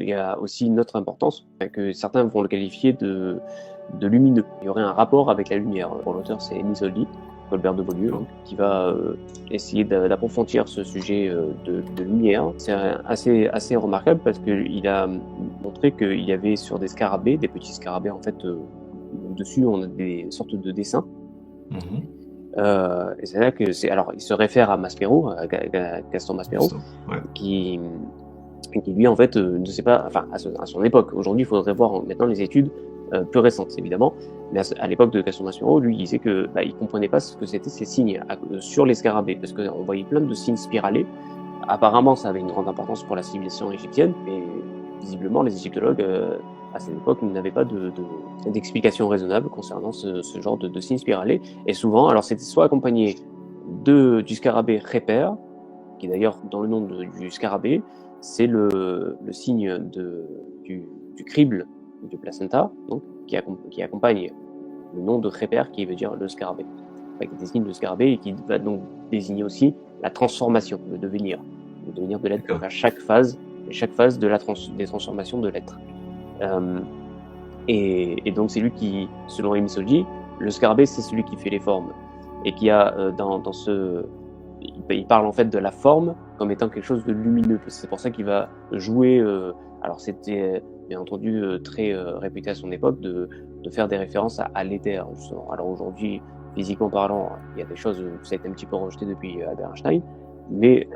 il y a aussi une autre importance, que certains vont le qualifier de lumineux. Il y aurait un rapport avec la lumière. Pour l'auteur, c'est Émile Zoldy, Colbert de Beaulieu, donc, qui va essayer d'approfondir ce sujet de lumière. C'est assez remarquable parce qu'il a montré qu'il y avait sur des scarabées, des petits scarabées en fait, dessus on a des sortes de dessins. Et c'est là que alors il se réfère à Maspero, à Gaston Maspero, Ouais. qui lui en fait ne sait pas, enfin à son époque. Aujourd'hui, il faudrait voir maintenant les études plus récentes évidemment, mais à l'époque de Gaston Maspero, lui il disait que il comprenait pas ce que c'était ces signes sur les scarabées, parce qu'on voyait plein de signes spiralés. Apparemment, ça avait une grande importance pour la civilisation égyptienne, mais visiblement les égyptologues à cette époque n'avaient pas d'explication raisonnable concernant ce genre de signes spiralés. Et souvent, alors c'était soit accompagné du scarabée Khéper, qui est d'ailleurs dans le nom du scarabée, c'est le signe du crible du placenta, donc, qui accompagne le nom de Khéper, qui veut dire le scarabée, qui désigne le scarabée et qui va donc désigner aussi la transformation, le devenir de l'être, donc à chaque phase des transformations de l'être. Et donc c'est lui qui, selon Émile Zoldy, le scarabée c'est celui qui fait les formes et qui a dans ce, il parle en fait de la forme comme étant quelque chose de lumineux. C'est pour ça qu'il va jouer. Alors c'était bien entendu très réputé à son époque de faire des références à l'éther, justement. Alors aujourd'hui, physiquement parlant, il y a des choses où ça a été un petit peu rejeté depuis Albert Einstein, mais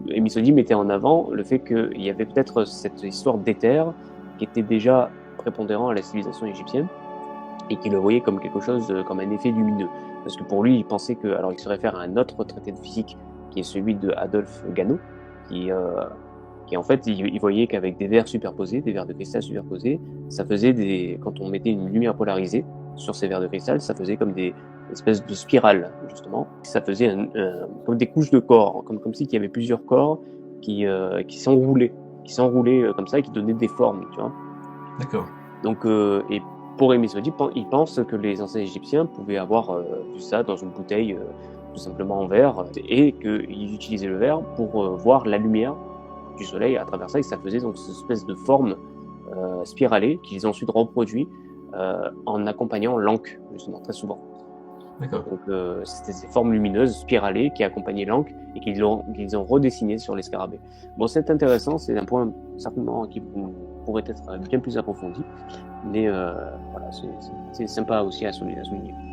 Émile Zoldy mettait en avant le fait qu'il y avait peut-être cette histoire d'éther qui était déjà prépondérant à la civilisation égyptienne et qu'il le voyait comme quelque chose, comme un effet lumineux. Parce que pour lui, il pensait que, alors il se réfère à un autre traité de physique qui est celui de Adolphe Ganot, qui en fait, il voyait qu'avec des verres superposés, des verres de cristal superposés, ça faisait quand on mettait une lumière polarisée sur ces verres de cristal, ça faisait comme des espèces de spirales, justement. Ça faisait comme des couches de corps, comme s'il y avait plusieurs corps qui s'enroulaient comme ça et qui donnaient des formes, tu vois. D'accord. Donc, et pour Émile Zoldy, il pense que les anciens Égyptiens pouvaient avoir vu ça dans une bouteille, tout simplement en verre, et qu'ils utilisaient le verre pour voir la lumière du soleil à travers ça, et ça faisait donc cette espèce de forme spiralée qu'ils ont ensuite reproduit en accompagnant l'encre, justement, très souvent. D'accord. Donc c'était ces formes lumineuses spiralées qui accompagnaient l'encre et qu'ils ont redessinées sur les scarabées. Bon, c'est intéressant, c'est un point certainement qui pourrait être bien plus approfondi, mais voilà, c'est sympa aussi à souligner.